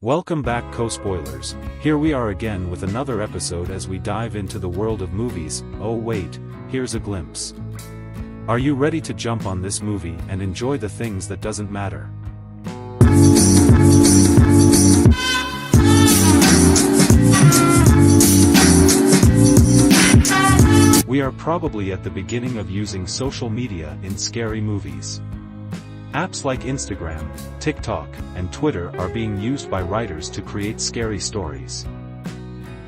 Welcome back, co-spoilers. Here we are again with another episode as we dive into the world of movies. Oh wait, here's a glimpse. Are you ready to jump on this movie and enjoy the things that doesn't matter? We are probably at the beginning of using social media in scary movies. Apps like Instagram, TikTok, and Twitter are being used by writers to create scary stories.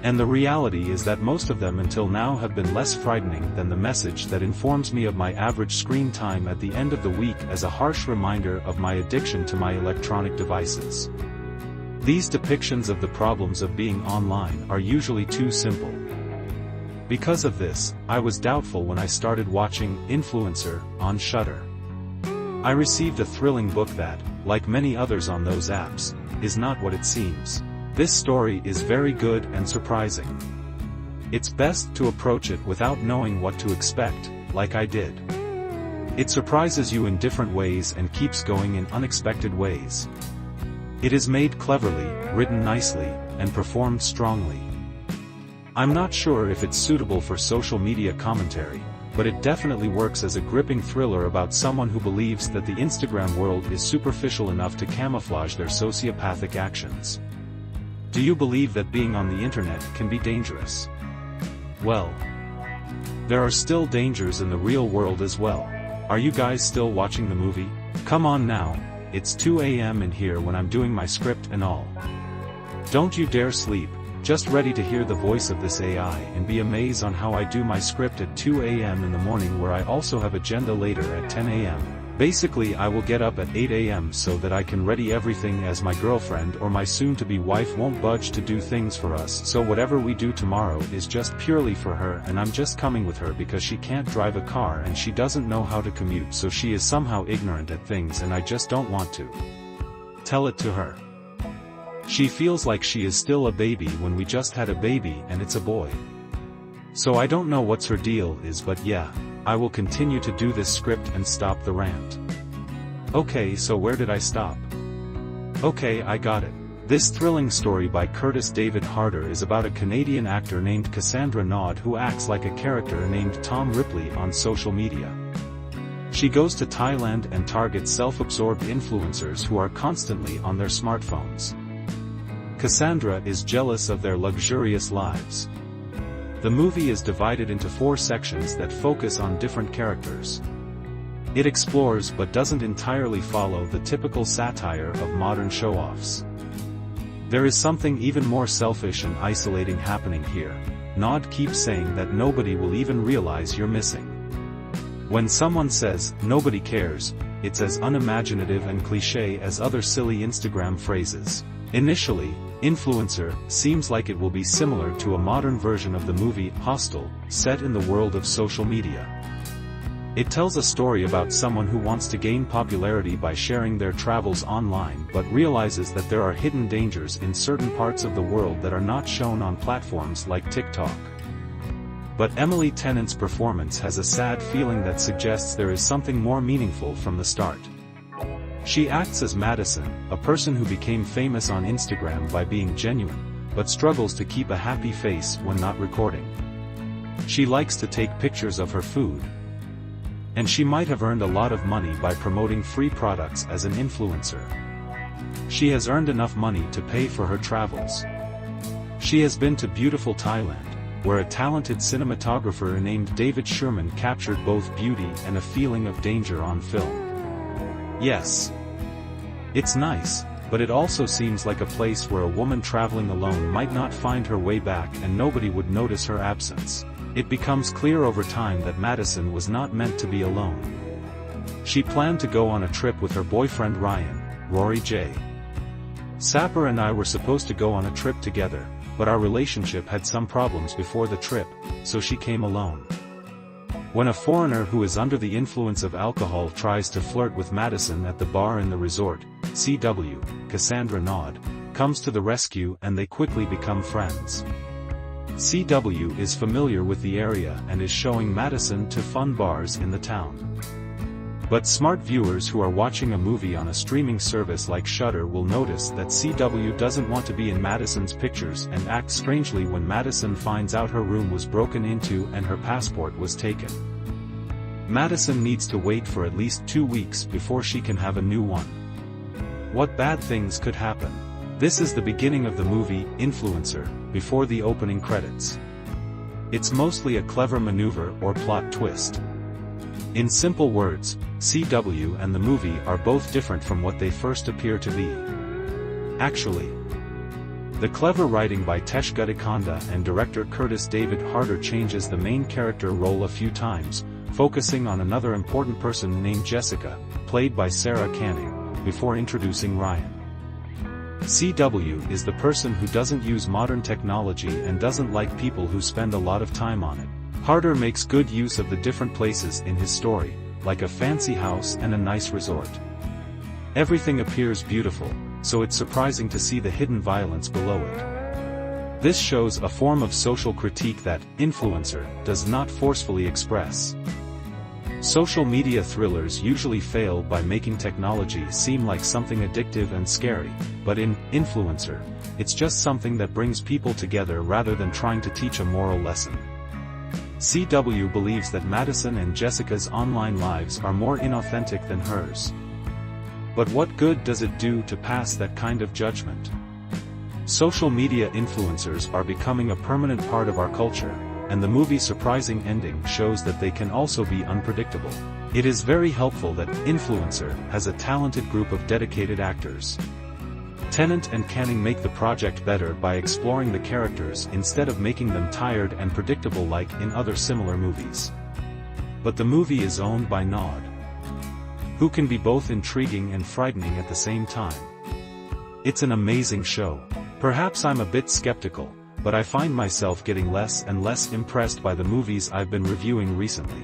And the reality is that most of them until now have been less frightening than the message that informs me of my average screen time at the end of the week as a harsh reminder of my addiction to my electronic devices. These depictions of the problems of being online are usually too simple. Because of this, I was doubtful when I started watching Influencer on Shudder. I received a thrilling book that, like many others on those apps, is not what it seems. This story is very good and surprising. It's best to approach it without knowing what to expect, like I did. It surprises you in different ways and keeps going in unexpected ways. It is made cleverly, written nicely, and performed strongly. I'm not sure if it's suitable for social media commentary, but it definitely works as a gripping thriller about someone who believes that the Instagram world is superficial enough to camouflage their sociopathic actions. Do you believe that being on the internet can be dangerous? Well, there are still dangers in the real world as well. Are you guys still watching the movie? Come on now, it's 2 a.m. in here when I'm doing my script and all. Don't you dare sleep. Just ready to hear the voice of this AI and be amazed on how I do my script at 2 a.m. in the morning, where I also have agenda later at 10 a.m. Basically, I will get up at 8 a.m. so that I can ready everything, as my girlfriend or my soon-to-be wife won't budge to do things for us, so whatever we do tomorrow is just purely for her, and I'm just coming with her because she can't drive a car and she doesn't know how to commute, so she is somehow ignorant at things and I just don't want to tell it to her. She feels like she is still a baby when we just had a baby and it's a boy. So I don't know what's her deal is, but yeah, I will continue to do this script and stop the rant. Okay, so where did I stop? Okay, I got it. This thrilling story by Curtis David Harder is about a Canadian actor named Cassandra Nod who acts like a character named Tom Ripley on social media. She goes to Thailand and targets self-absorbed influencers who are constantly on their smartphones. Cassandra is jealous of their luxurious lives. The movie is divided into 4 sections that focus on different characters. It explores but doesn't entirely follow the typical satire of modern show-offs. There is something even more selfish and isolating happening here. Nod keeps saying that nobody will even realize you're missing. When someone says, "nobody cares," it's as unimaginative and cliché as other silly Instagram phrases. Initially, Influencer seems like it will be similar to a modern version of the movie Hostel, set in the world of social media. It tells a story about someone who wants to gain popularity by sharing their travels online but realizes that there are hidden dangers in certain parts of the world that are not shown on platforms like TikTok. But Emily Tennant's performance has a sad feeling that suggests there is something more meaningful from the start. She acts as Madison, a person who became famous on Instagram by being genuine, but struggles to keep a happy face when not recording. She likes to take pictures of her food. And she might have earned a lot of money by promoting free products as an influencer. She has earned enough money to pay for her travels. She has been to beautiful Thailand, where a talented cinematographer named David Sherman captured both beauty and a feeling of danger on film. Yes, it's nice, but it also seems like a place where a woman traveling alone might not find her way back and nobody would notice her absence. It becomes clear over time that Madison was not meant to be alone. She planned to go on a trip with her boyfriend Ryan, Rory J. Sapper, and I were supposed to go on a trip together, but our relationship had some problems before the trip, so she came alone. When a foreigner who is under the influence of alcohol tries to flirt with Madison at the bar in the resort, CW, Cassandra Nod comes to the rescue and they quickly become friends. CW is familiar with the area and is showing Madison to fun bars in the town. But smart viewers who are watching a movie on a streaming service like Shudder will notice that CW doesn't want to be in Madison's pictures and acts strangely when Madison finds out her room was broken into and her passport was taken. Madison needs to wait for at least 2 weeks before she can have a new one. What bad things could happen? This is the beginning of the movie, Influencer, before the opening credits. It's mostly a clever maneuver or plot twist. In simple words, CW and the movie are both different from what they first appear to be. Actually, the clever writing by Tesh Gudikanda and director Curtis David Harder changes the main character role a few times, focusing on another important person named Jessica, played by Sarah Canning, before introducing Ryan. CW is the person who doesn't use modern technology and doesn't like people who spend a lot of time on it. Harder makes good use of the different places in his story, like a fancy house and a nice resort. Everything appears beautiful, so it's surprising to see the hidden violence below it. This shows a form of social critique that Influencer does not forcefully express. Social media thrillers usually fail by making technology seem like something addictive and scary, but in Influencer, it's just something that brings people together rather than trying to teach a moral lesson. CW believes that Madison and Jessica's online lives are more inauthentic than hers. But what good does it do to pass that kind of judgment? Social media influencers are becoming a permanent part of our culture, and the movie's surprising ending shows that they can also be unpredictable. It is very helpful that Influencer has a talented group of dedicated actors. Tennant and Canning make the project better by exploring the characters instead of making them tired and predictable like in other similar movies. But the movie is owned by Nod, who can be both intriguing and frightening at the same time. It's an amazing show. Perhaps I'm a bit skeptical, but I find myself getting less and less impressed by the movies I've been reviewing recently.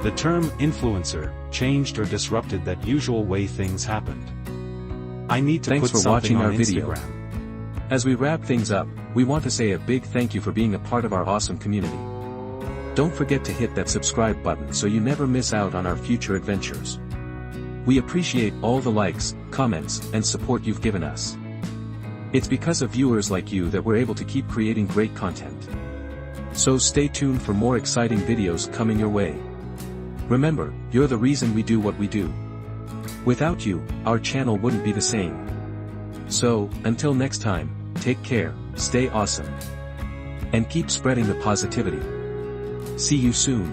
The term influencer changed or disrupted that usual way things happened. I need to put something on Instagram. As we wrap things up, we want to say a big thank you for being a part of our awesome community. Don't forget to hit that subscribe button so you never miss out on our future adventures. We appreciate all the likes, comments, and support you've given us. It's because of viewers like you that we're able to keep creating great content. So stay tuned for more exciting videos coming your way. Remember, you're the reason we do what we do. Without you, our channel wouldn't be the same. So, until next time, take care, stay awesome, and keep spreading the positivity. See you soon.